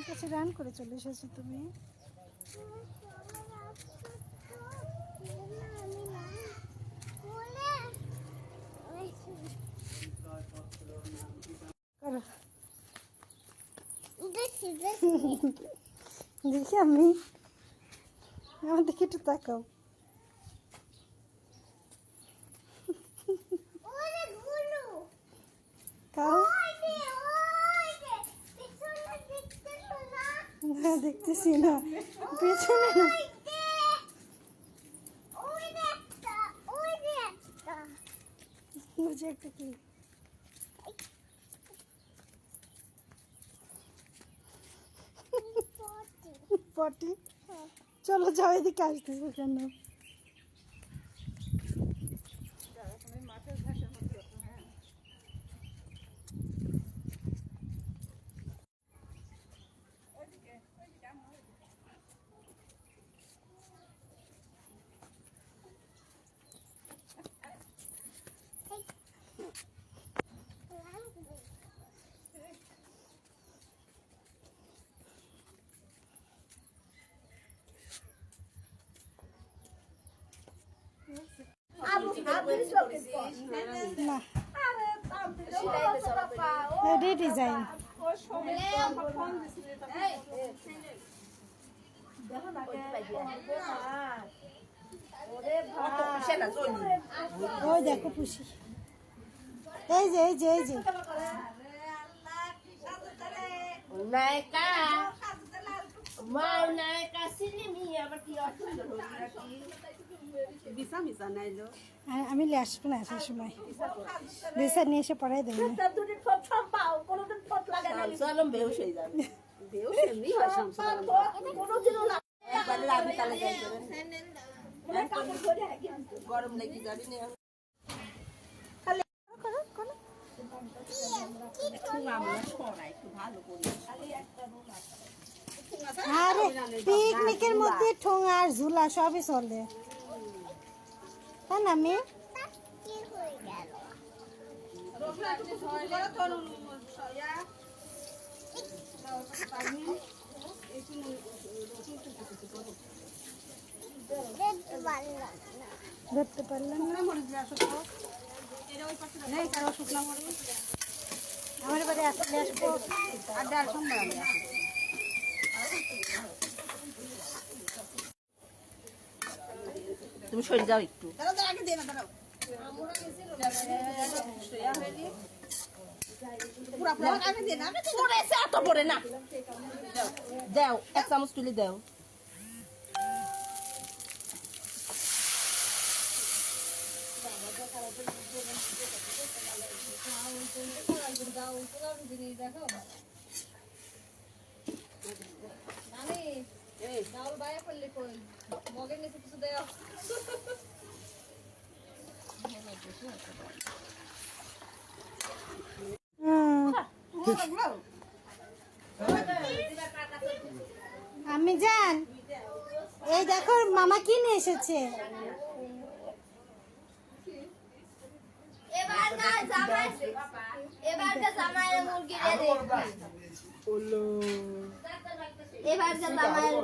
কাছে রান করে চলে এসেছো তুমি। দেখি আমি আমার দিকে একটু তাকাও। দেখতেছি না পেছনে না বুঝে একটা কি পটি। চলো যাও, এদিকে আসতেছে কেন? ডিজাইন ওই দেখো পুষি। এই যে এই যে এই যে নায়িকা মা নায়িকা সিনেমি আবার কি আমি নিয়ে আসবো না আসার সময় বেসা নিয়ে এসে পড়াই দেবো। সালাম বেহুশ হয়ে যাবে বেহুশ এমনি হয় শামসুল গরম লেগে যাবে না আরে পিকনিকের মধ্যে ঠোঙা আর ঝুলা সবই চলে, তাই না? আমি ধরতে পারলাম না। আমার বাড়ি আসলে আসবো আর ডাল সোমবার আমি আসবো। তুমি সরে যাও একটু এত পরে না দাও এক চামচ তুলে দাও আমি জান এই দেখো মামা কি নিয়ে এসেছে। এবার জামাইয়ের মুরগি এবার জামাইয়ের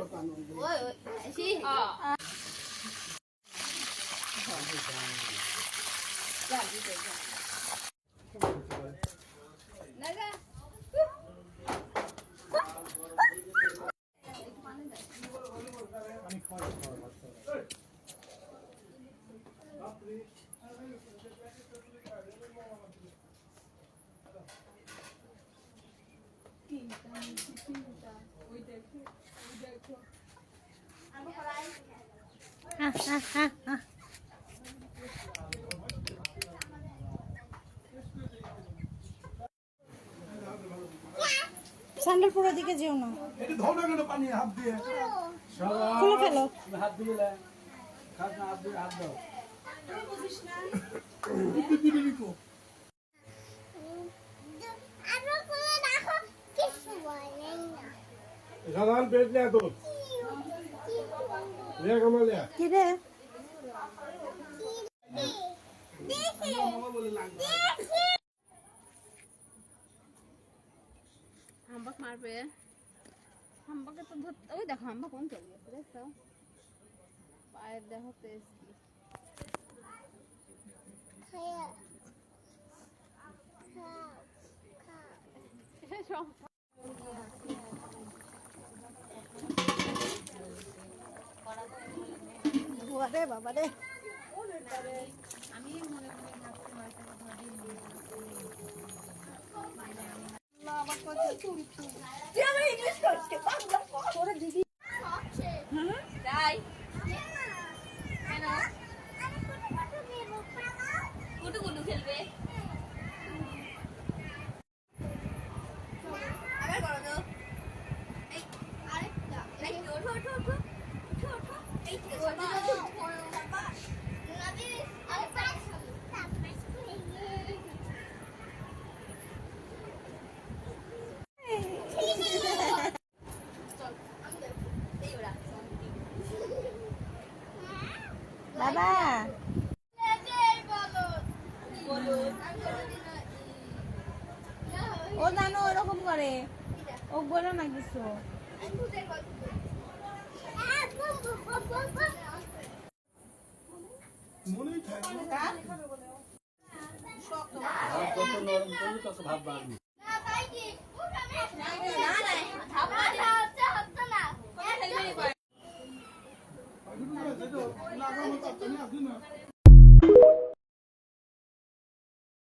স্যান্ডেল পুরো দিকে যেও না, খুলে ফেলো। কি রে মারবে হাম্বাকে তো ধরতে ওই দেখো হাম্বা কোন চলে গেছে দেখছো পায়ের দেখো তেজ সব বাবারে বাবারে তুই আমার ইংলিশ করছিস বাংলা করে দিদি তাই কেন কুটু কুটু খেলবে আবার করো তো এই আরেকটা এই ওঠো ওঠো ওঠো ওঠো ওঠো এই তো নাবি আরেকটা এই ওরা বাবা বলো ও জানো ওরকম করে ও বলো না কিছু মনেই থাকে না। আর যত নরম করবি তত ভাব বাড়বে। না তাই কি